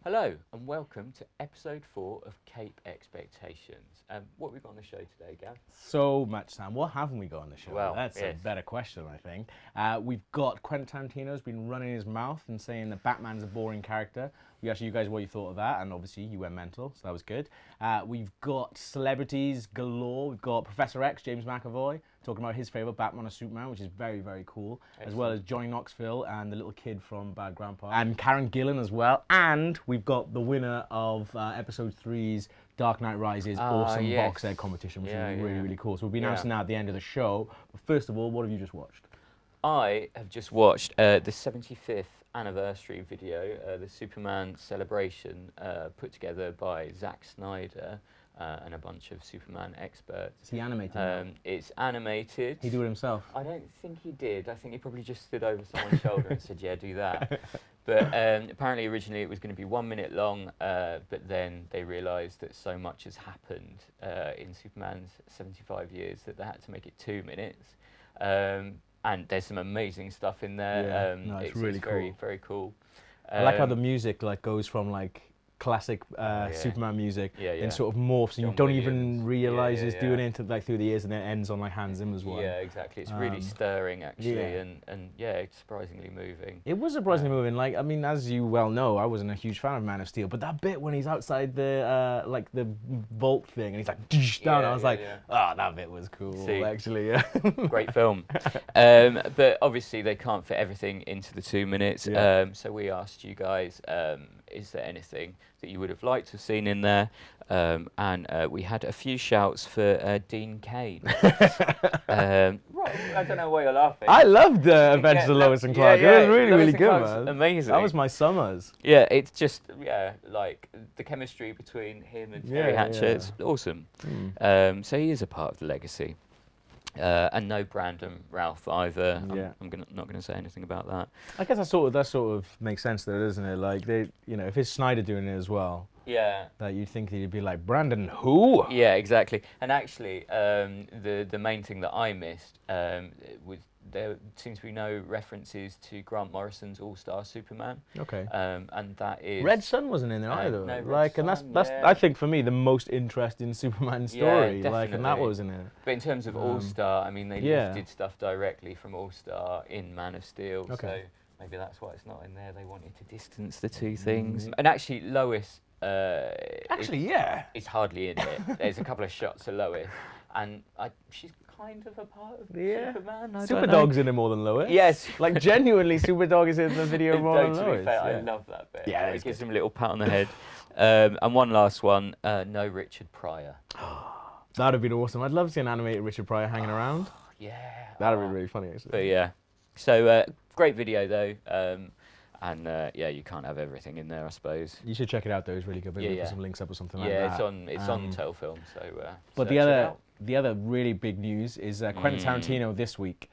Hello and welcome to episode 4 of Cape Expectations. What have we got on the show today, Gav? So much, Sam. What haven't we got on the show? Well, That's yes. a better question, I think. We've got Quentin Tarantino's been running his mouth and saying that Batman's a boring character. We asked you guys what you thought of that, and obviously you went mental, so that was good. We've got celebrities galore. We've got Professor X, James McAvoy, talking about his favourite Batman or Superman, which is very, very cool. Excellent. As well as Johnny Knoxville and the little kid from Bad Grandpa. And Karen Gillan as well. And we've got the winner of episode 3's Dark Knight Rises awesome box set competition, which is really, really cool. So we'll be announcing that at the end of the show. But first of all, what have you just watched? I have just watched the 75th anniversary video, the Superman celebration, put together by Zack Snyder and a bunch of Superman experts. Is he animated? It's animated. He do it himself? I don't think he did. I think he probably just stood over someone's shoulder and said, yeah, do that. But apparently originally it was going to be 1 minute long, but then they realised that so much has happened in Superman's 75 years that they had to make it 2 minutes. And there's some amazing stuff in there. Yeah. No, it's really cool. Very, very cool. I like how the music goes from classic Superman music and sort of morphs, and you don't even realise it's doing it through the years, and then it ends on Hans Zimmer's one. Yeah, exactly. It's really stirring actually, and it's surprisingly moving. It was surprisingly moving. I mean, as you well know, I wasn't a huge fan of Man of Steel, but that bit when he's outside the the vault thing and he's like down, I was that bit was cool. Actually, great film. But obviously they can't fit everything into the 2 minutes. So we asked you guys, is there anything that you would have liked to have seen in there? And we had a few shouts for Dean Cain. I don't know why you're laughing. I loved Adventures of Lois and Clark. It was really, really good, man. Amazing. That was my summers. Yeah, it's just, like the chemistry between him and Terry Hatcher, it's awesome. So he is a part of the legacy. And no Brandon Ralph either. I'm not going to say anything about that. I guess that sort of makes sense, though, doesn't it? Like if it's Snyder doing it as well. Yeah. That you'd think that he'd be like, Brandon who? Yeah, exactly. And actually, the main thing that I missed was there seems to be no references to Grant Morrison's All-Star Superman. Okay. And that is Red Sun wasn't in there either. No, and that's I think for me the most interesting Superman story. Yeah, and that wasn't it. But in terms of All-Star, I mean they lifted stuff directly from All-Star in Man of Steel. Okay. So maybe that's why it's not in there. They wanted to distance the two things. And actually Lois it's hardly in it. There's a couple of shots of Lois, and she's kind of a part of Superman. Superdog's in it more than Lois. Yes, like genuinely, Superdog is in the video more than Lois. Fair, I love that bit. Yeah, it gives him a little pat on the head. And one last one, no Richard Pryor. That'd have been awesome. I'd love to see an animated Richard Pryor hanging around. Yeah, that'd be really funny actually. But yeah, so great video though. And you can't have everything in there, I suppose. You should check it out though. It's really good. Maybe put some links up or something like that. Yeah, it's on Telefilm. So. But the other really big news is Quentin Tarantino this week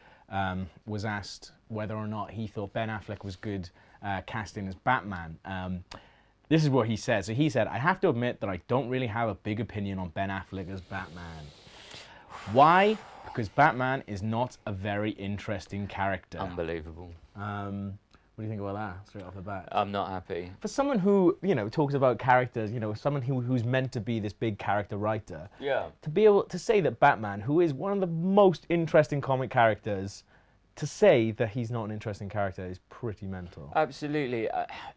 was asked whether or not he thought Ben Affleck was good casting as Batman. This is what he said. So he said, "I have to admit that I don't really have a big opinion on Ben Affleck as Batman. Why? Because Batman is not a very interesting character." Unbelievable. What do you think about that, straight off the bat? I'm not happy. For someone who, talks about characters, someone who's meant to be this big character writer, to be able to say that Batman, who is one of the most interesting comic characters, to say that he's not an interesting character is pretty mental. Absolutely.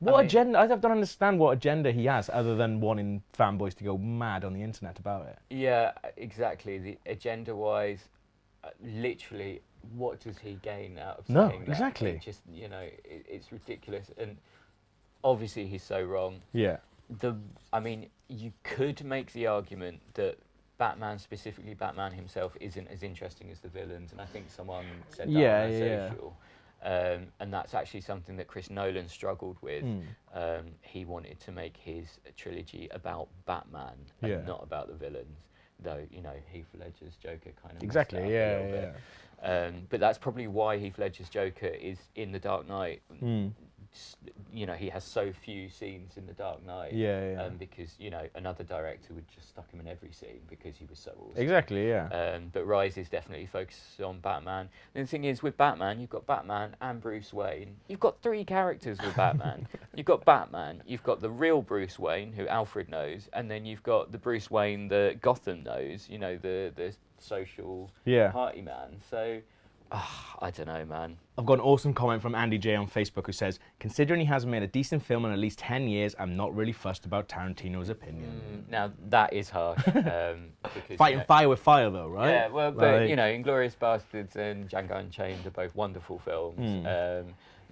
Agenda? I don't understand what agenda he has, other than wanting fanboys to go mad on the internet about it. Yeah, exactly. The agenda-wise, literally, what does he gain out of saying that? Exactly. It just, it's ridiculous. And obviously he's so wrong. Yeah. You could make the argument that Batman, specifically Batman himself, isn't as interesting as the villains. And I think someone said that on social. And that's actually something that Chris Nolan struggled with. He wanted to make his trilogy about Batman and not about the villains. Though, Heath Ledger's Joker kind of exactly, a little bit. But that's probably why Heath Ledger's Joker is in The Dark Knight you know, he has so few scenes in The Dark Knight. Because, you know, another director would just stuck him in every scene because he was so awesome. Exactly, yeah. But Rises definitely focuses on Batman. And the thing is, with Batman, you've got Batman and Bruce Wayne. You've got 3 characters with Batman. You've got Batman, you've got the real Bruce Wayne, who Alfred knows, and then you've got the Bruce Wayne that Gotham knows, you know, the social party man. So, I don't know, man. I've got an awesome comment from Andy J on Facebook who says, considering he hasn't made a decent film in at least 10 years, I'm not really fussed about Tarantino's opinion. Now, that is harsh. Because, fighting fire with fire, though, right? Yeah, well, but, you know, Inglourious Basterds and Django Unchained are both wonderful films.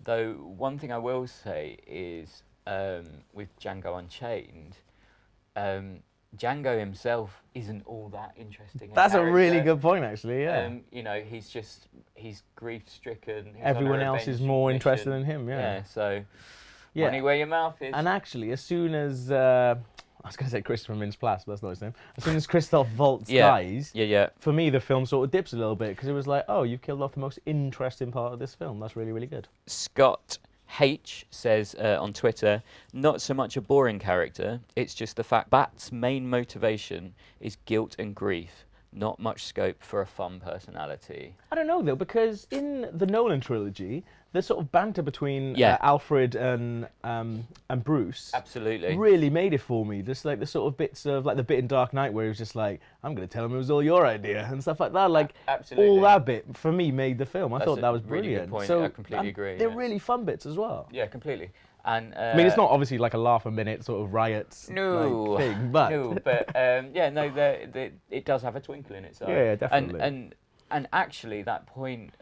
Though, one thing I will say is, with Django Unchained, Django himself isn't all that interesting. That's a really good point, actually, yeah. You know, he's grief-stricken. Everyone else is more interested in him, Yeah, so money where your mouth is. And actually, as soon as, I was going to say Christopher Mintz-Plasse, but that's not his name. As soon as Christoph Waltz dies, for me, the film sort of dips a little bit, because it was like, oh, you've killed off the most interesting part of this film. That's really, really good. Scott H says on Twitter, not so much a boring character, it's just the fact Bat's main motivation is guilt and grief, not much scope for a fun personality. I don't know, though, because in the Nolan trilogy, the sort of banter between Alfred and Bruce absolutely really made it for me. Just like the sort of bits of, like the bit in Dark Knight where he was just like, I'm going to tell him it was all your idea and stuff like that. Like, all that bit, for me, made the film. I thought that was brilliant. Really good point. So, I completely agree. They're really fun bits as well. Yeah, completely. And I mean, it's not obviously like a laugh-a-minute sort of riots thing, but... it does have a twinkle in its eye. Yeah, definitely. And actually, that point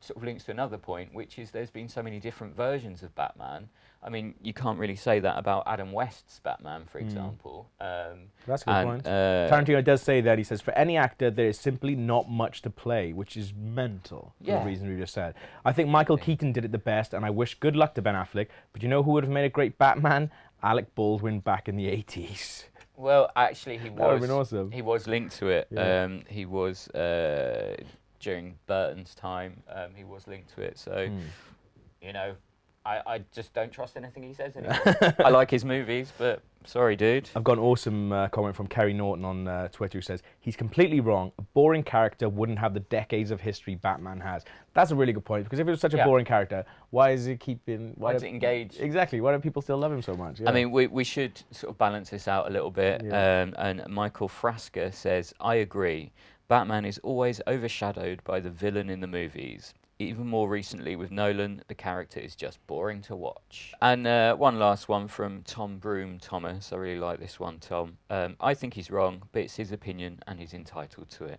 sort of links to another point, which is there's been so many different versions of Batman. I mean, you can't really say that about Adam West's Batman, for example. That's a good point. Tarantino does say that. He says, for any actor, there is simply not much to play, which is mental, for the reason we just said. I think Michael Keaton did it the best, and I wish good luck to Ben Affleck, but you know who would have made a great Batman? Alec Baldwin back in the 80s. Well, actually, he That would have been awesome. He was linked to it. Yeah. He was, during Burton's time, he was linked to it. So, you know, I just don't trust anything he says anymore. I like his movies, but sorry, dude. I've got an awesome comment from Carrie Norton on Twitter who says, he's completely wrong. A boring character wouldn't have the decades of history Batman has. That's a really good point, because if it was such a boring character, why is it keeping... Why does it engage? Exactly. Why do people still love him so much? Yeah. I mean, we should sort of balance this out a little bit. Yeah. And Michael Frasca says, I agree. Batman is always overshadowed by the villain in the movies. Even more recently with Nolan, the character is just boring to watch. And one last one from Tom Broom Thomas. I really like this one, Tom. I think he's wrong, but it's his opinion and he's entitled to it.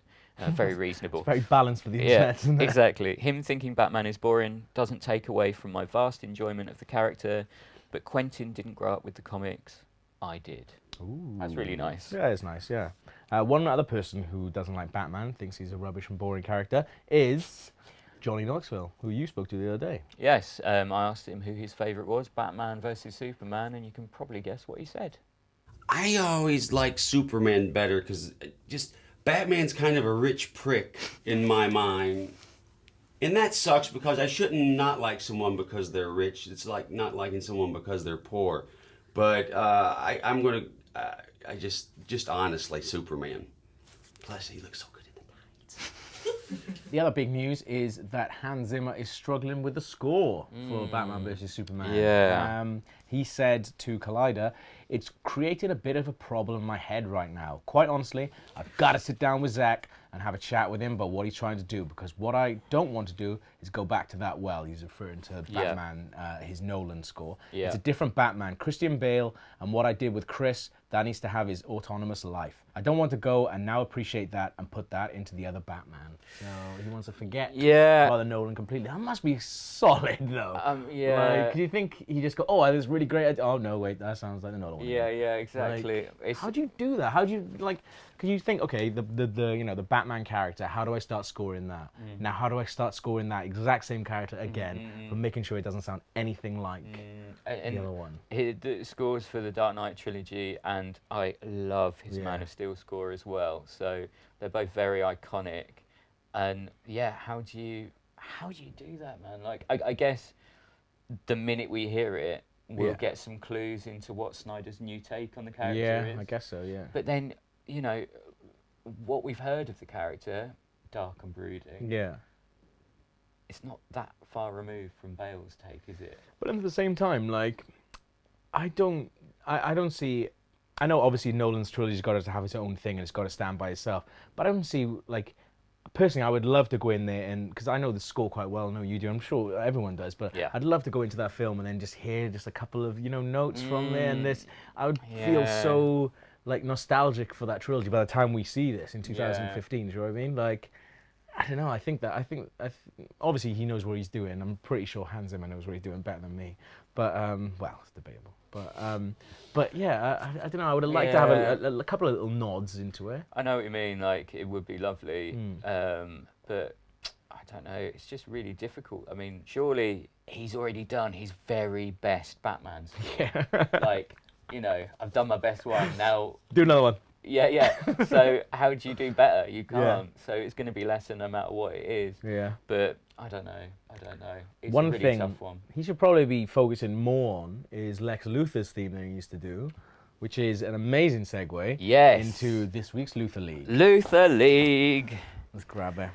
Very reasonable. It's very balanced for the internet, isn't it? Exactly. Him thinking Batman is boring doesn't take away from my vast enjoyment of the character, but Quentin didn't grow up with the comics. I did. Ooh. That's really nice. Yeah, it's nice, yeah. One other person who doesn't like Batman, thinks he's a rubbish and boring character, is Johnny Knoxville, who you spoke to the other day. Yes, I asked him who his favourite was, Batman versus Superman, and you can probably guess what he said. I always like Superman better, because just Batman's kind of a rich prick in my mind. And that sucks, because I shouldn't not like someone because they're rich. It's like not liking someone because they're poor. But I'm going to, I just honestly, Superman. Plus, he looks so good in the night. The other big news is that Hans Zimmer is struggling with the score for Batman vs Superman. Yeah. He said to Collider, it's created a bit of a problem in my head right now. Quite honestly, I've got to sit down with Zach and have a chat with him about what he's trying to do, because what I don't want to do is go back to that well. He's referring to Batman, his Nolan score. Yeah. It's a different Batman. Christian Bale, and what I did with Chris, that needs to have his autonomous life. I don't want to go and now appreciate that and put that into the other Batman. So he wants to forget about the Nolan completely. That must be solid, though. Yeah. Like, do you think he just go, oh, this is really great idea. Oh, no, wait, that sounds like the Nolan one. Yeah, exactly. Like, how do you do that? How do you, like, because you think, okay, the you know, the Batman character, how do I start scoring that? Now, how do I start scoring that exact same character again, but making sure it doesn't sound anything like the other one? The scores for the Dark Knight trilogy, and I love his Man of Steel score as well. So they're both very iconic. And yeah, how do you do that, man? Like, I guess the minute we hear it, we'll get some clues into what Snyder's new take on the character is. Yeah, I guess so, yeah. But then, you know, what we've heard of the character, dark and brooding. Yeah. It's not that far removed from Bale's take, is it? But at the same time, like, I don't see. I know obviously Nolan's trilogy's got to have its own thing and it's got to stand by itself. But I don't see, like, personally, I would love to go in there and, because I know the score quite well, I know you do, I'm sure everyone does, but I'd love to go into that film and then just hear just a couple of, you know, notes from there and this. I would feel so, like, nostalgic for that trilogy by the time we see this in 2015, do you know what I mean? Like, I don't know, I think obviously he knows what he's doing. I'm pretty sure Hans Zimmer knows what he's doing better than me. But, well, it's debatable. But yeah, I don't know, I would have liked to have a couple of little nods into it. I know what you mean, like, it would be lovely, but I don't know, it's just really difficult. I mean, surely he's already done his very best Batman story. Yeah. Like, you know, I've done my best one, now... Do another one. Yeah. So how do you do better? You can't. So it's going to be lesser no matter what it is. Yeah. But I don't know. It's one a really thing tough one. He should probably be focusing more on is Lex Luthor's theme that he used to do, which is an amazing segue into this week's Luthor League. Luthor League. Let's grab it.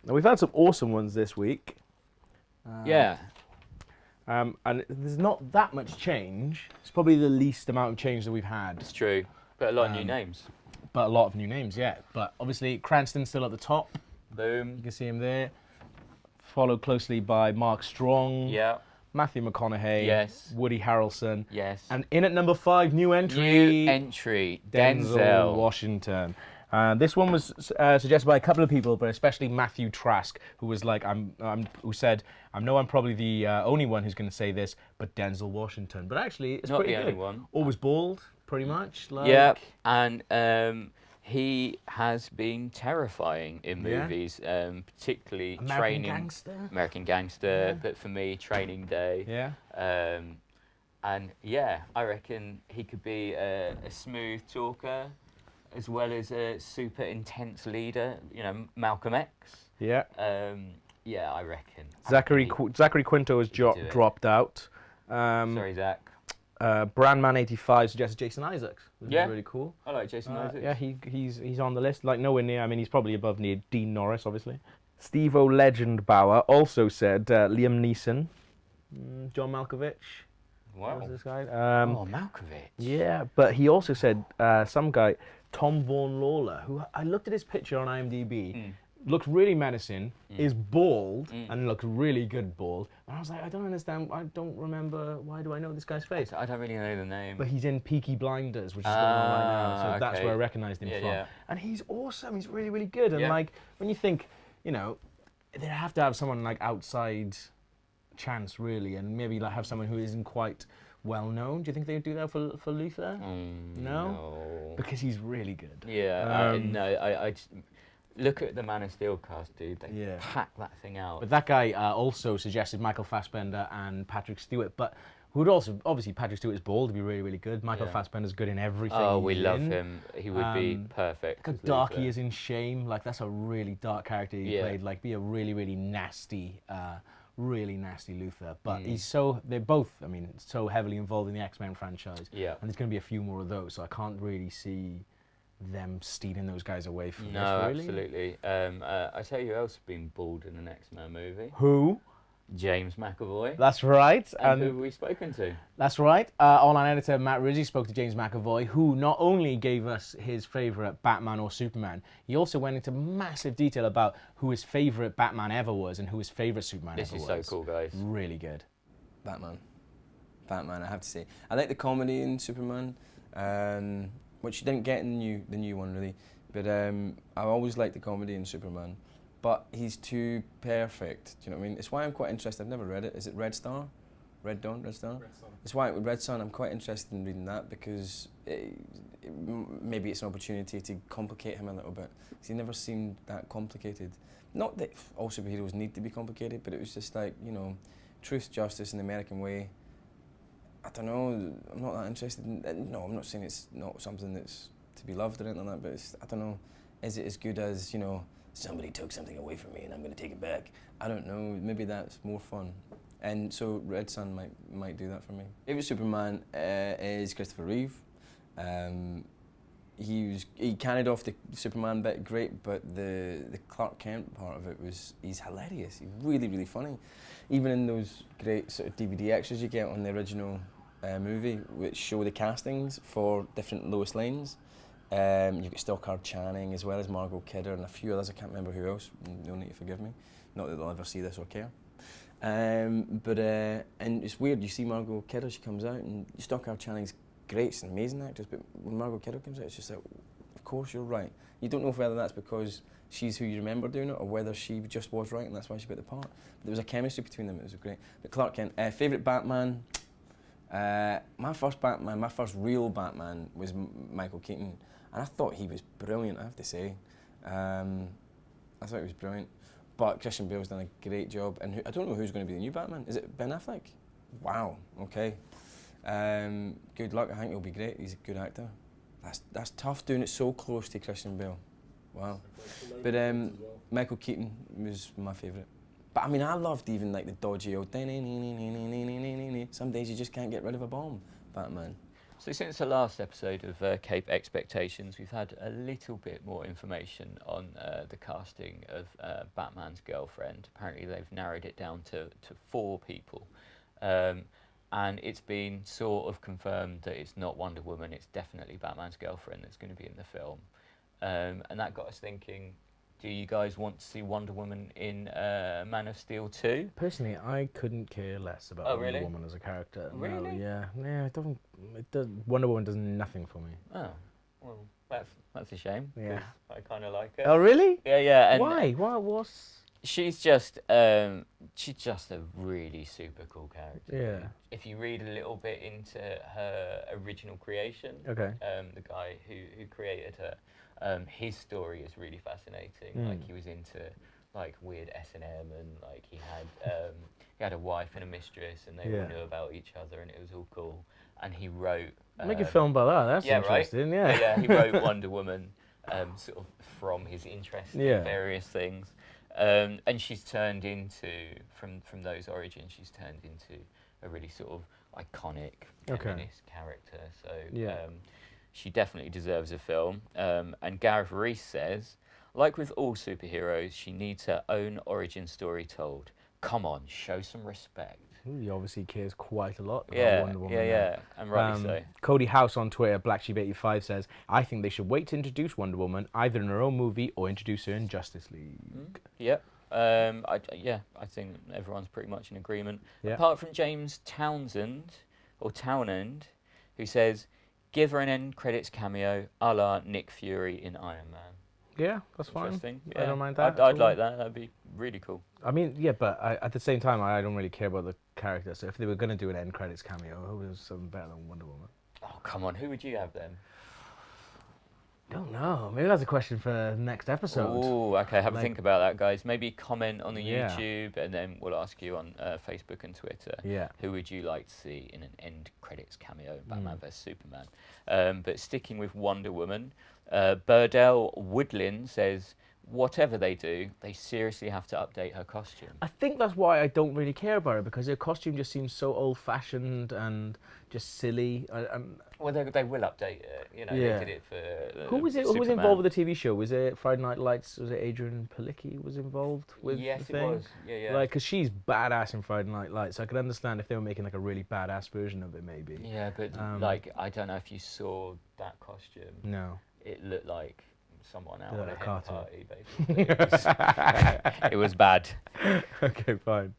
Now we've had some awesome ones this week. And there's not that much change. It's probably the least amount of change that we've had. It's true. But a lot of new names. But a lot of new names, yeah. But obviously Cranston's still at the top. Boom. You can see him there. Followed closely by Mark Strong. Yeah. Matthew McConaughey. Yes. Woody Harrelson. Yes. And in at number 5, new entry. Denzel Washington. This one was suggested by a couple of people, but especially Matthew Trask, who was like, who said, I know I'm probably the only one who's going to say this, but Denzel Washington. But actually, it's not pretty the good. only one. Always bald, pretty much. Like... Yeah, and he has been terrifying in movies, particularly American Gangster, but for me, Training Day. Yeah. And yeah, I reckon he could be a smooth talker, as well as a super intense leader, you know, Malcolm X. Yeah. Yeah, I reckon. Zachary Quinto has dropped out. Sorry, Zach. Brandman85 suggested Jason Isaacs. Yeah. Really cool. I like Jason Isaacs. Yeah, he's on the list. Like, nowhere near, I mean, he's probably above near Dean Norris, obviously. Steve-O Legendbauer also said Liam Neeson. John Malkovich. Wow. Was this guy? Malkovich. Yeah, but he also said some guy, Tom Vaughan Lawler, who I looked at his picture on IMDb, looks really menacing, is bald, and looks really good bald. And I was like, I don't understand, I don't remember, why do I know this guy's face? I don't really know the name. But he's in Peaky Blinders, which is going on right now, so that's okay. where I recognised him from. Yeah. And he's awesome, he's really, really good. And like, when you think, you know, they have to have someone like outside chance, really, and maybe like have someone who isn't quite well known. Do you think they would do that for Luthor? No? Because he's really good. Yeah, I just look at the Man of Steel cast, dude. They pack that thing out. But that guy also suggested Michael Fassbender and Patrick Stewart, but who would also, obviously Patrick Stewart is bald, to be really, really good. Michael Fassbender's good in everything. Oh, we love him. He would be perfect. Look how dark he is in Shame. Like, that's a really dark character he played. Like, be a really, really nasty Luthor. But they're both, I mean, so heavily involved in the X-Men franchise. Yeah. And there's going to be a few more of those, so I can't really see them stealing those guys away from this, really. Absolutely. I tell you who else has been bald in the X-Men movie. Who? James McAvoy. That's right. And who have we spoken to? That's right. Online editor Matt Rizzi spoke to James McAvoy, who not only gave us his favourite Batman or Superman, he also went into massive detail about who his favourite Batman ever was and who his favourite Superman ever was. This is so cool, guys. Really good. Batman, I have to say. I like the comedy in Superman, which you didn't get in the new one, really. But I always liked the comedy in Superman. But he's too perfect. Do you know what I mean? It's why I'm quite interested. I've never read it. Is it Red Star? Red Dawn? Red Star? Red Sun. It's why with Red Sun I'm quite interested in reading that because maybe it's an opportunity to complicate him a little bit. Because he never seemed that complicated. Not that all superheroes need to be complicated, but it was just like, you know, truth, justice, and the American way. I don't know. I'm not that interested in. No, I'm not saying it's not something that's to be loved or anything like that. But I don't know. Is it as good as, you know? Somebody took something away from me and I'm going to take it back. I don't know, maybe that's more fun. And so Red Sun might do that for me. Favourite Superman is Christopher Reeve. He carried off the Superman bit great, but the Clark Kent part of it he's hilarious. He's really, really funny. Even in those great sort of DVD extras you get on the original movie, which show the castings for different Lois Lanes. You've got Stockard Channing as well as Margot Kidder and a few others. I can't remember who else. You'll need to forgive me. Not that they'll ever see this or care. And it's weird. You see Margot Kidder, she comes out, and Stockard Channing's great. She's an amazing actress, but when Margot Kidder comes out, it's just like, of course you're right. You don't know whether that's because she's who you remember doing it, or whether she just was right and that's why she got the part. But there was a chemistry between them. It was great. But Clark Kent, favourite Batman. My first real Batman was Michael Keaton, and I thought he was brilliant, I have to say. I thought he was brilliant. But Christian Bale's done a great job, and I don't know who's going to be the new Batman. Is it Ben Affleck? Wow, okay. Good luck, I think he'll be great. He's a good actor. That's tough doing it so close to Christian Bale. Wow. But Michael Keaton was my favourite. But I mean, I loved even like the dodgy old some days you just can't get rid of a bomb, Batman. So since the last episode of Cape Expectations, we've had a little bit more information on the casting of Batman's girlfriend. Apparently they've narrowed it down to 4 people. And it's been sort of confirmed that it's not Wonder Woman, it's definitely Batman's girlfriend that's going to be in the film. And that got us thinking, do you guys want to see Wonder Woman in Man of Steel 2? Personally, I couldn't care less about Wonder Woman as a character. Really? No, yeah, Wonder Woman does nothing for me. Oh, well, that's a shame. Yeah. I kind of like her. Oh, really? Yeah. And why? What's... She's just a really super cool character. Yeah. If you read a little bit into her original creation, okay. The guy who created her, his story is really fascinating. Like he was into like weird S&M, and like he had a wife and a mistress, and they all knew about each other, and it was all cool. And he wrote. Make a film about that. That's interesting. Right? Yeah. He wrote Wonder Woman, sort of from his interest in various things. And she's turned into, from those origins, she's turned into a really sort of iconic feminist character. So she definitely deserves a film. And Gareth Reese says, like with all superheroes, she needs her own origin story told. Come on, show some respect. He obviously cares quite a lot about Wonder Woman. Yeah, and rightly so. Cody House on Twitter, BlackSheep85 says, I think they should wait to introduce Wonder Woman either in her own movie or introduce her in Justice League. Yep. I think everyone's pretty much in agreement. Yeah. Apart from James Townend, who says, give her an end credits cameo a la Nick Fury in Iron Man. Yeah, that's fine. Yeah. I don't mind that. I'd like that. That'd be really cool. I mean, yeah, but at the same time, I don't really care about the character. So if they were going to do an end credits cameo, I hope it was something better than Wonder Woman. Oh, come on. Who would you have then? Don't know. Maybe that's a question for next episode. Oh, okay. Have a think about that, guys. Maybe comment on the YouTube, and then we'll ask you on Facebook and Twitter. Yeah. Who would you like to see in an end credits cameo in Batman vs Superman? But sticking with Wonder Woman, Burdell Woodlin says, whatever they do, they seriously have to update her costume. I think that's why I don't really care about her, because her costume just seems so old-fashioned and just silly. Well, they will update it. You know, they did it for Who was involved with the TV show? Was it Friday Night Lights? Was it Adrian Palicki was involved with the thing? Yes, it was. Yeah. Like, because she's badass in Friday Night Lights. So I could understand if they were making like a really badass version of it, maybe. Yeah, but like, I don't know if you saw that costume. No. It looked like someone out on a hen cartoon. party, basically. It was bad. Okay, fine.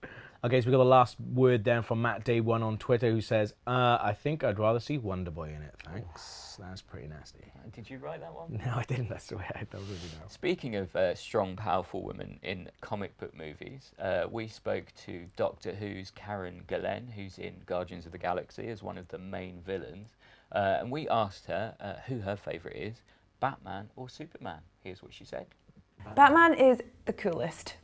Okay, so we got the last word then from Matt Day One on Twitter, who says, I think I'd rather see Wonder Boy in it. Thanks. That's pretty nasty. Did you write that one? No, I didn't. That's the way I don't really know. Speaking of strong, powerful women in comic book movies, we spoke to Doctor Who's Karen Gillan, who's in Guardians of the Galaxy as one of the main villains. And we asked her who her favourite is, Batman or Superman. Here's what she said. Batman is the coolest.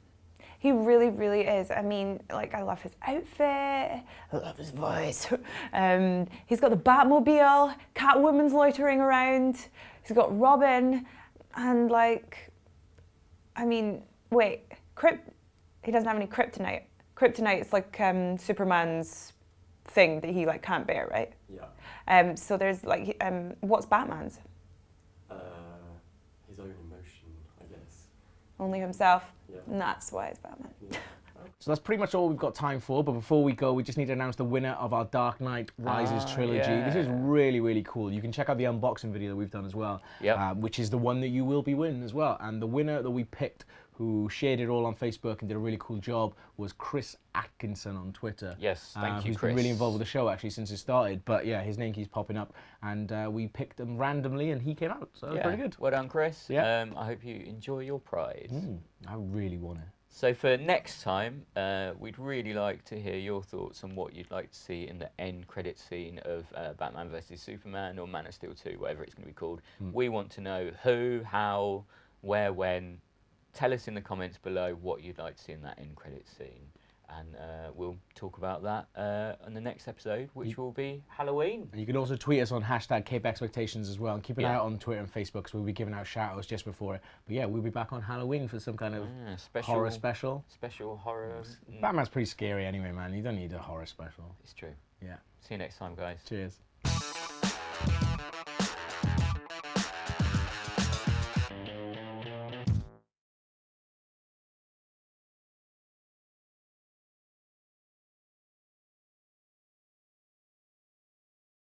He really, really is. I mean, like, I love his outfit, I love his voice. He's got the Batmobile, Catwoman's loitering around, he's got Robin, and like, I mean, wait, he doesn't have any kryptonite. kryptonite is like Superman's thing that he like can't bear, right? Yeah. So there's like, what's Batman's? His own emotion, I guess. Only himself. Yeah. And that's why it's Batman. Yeah. So that's pretty much all we've got time for, but before we go, we just need to announce the winner of our Dark Knight Rises trilogy. Yeah. This is really, really cool. You can check out the unboxing video that we've done as well, which is the one that you will be winning as well. And the winner that we picked, who shared it all on Facebook and did a really cool job, was Chris Atkinson on Twitter. Yes, thank you, who's Chris. been really involved with the show actually since it started. But yeah, his name keeps popping up, and we picked him randomly, and he came out. So it was pretty good. Well done, Chris. Yeah. I hope you enjoy your prize. I really want it. So for next time, we'd really like to hear your thoughts on what you'd like to see in the end credit scene of Batman vs Superman or Man of Steel 2, whatever it's going to be called. We want to know who, how, where, when. Tell us in the comments below what you'd like to see in that end credit scene, and we'll talk about that on the next episode, which will be Halloween. And you can also tweet us on #CapeExpectations as well, and keep an eye out on Twitter and Facebook, because we'll be giving out shout-outs just before it. But yeah, we'll be back on Halloween for some kind of horror special. Special horror. Batman's pretty scary anyway, man. You don't need a horror special. It's true. Yeah. See you next time, guys. Cheers.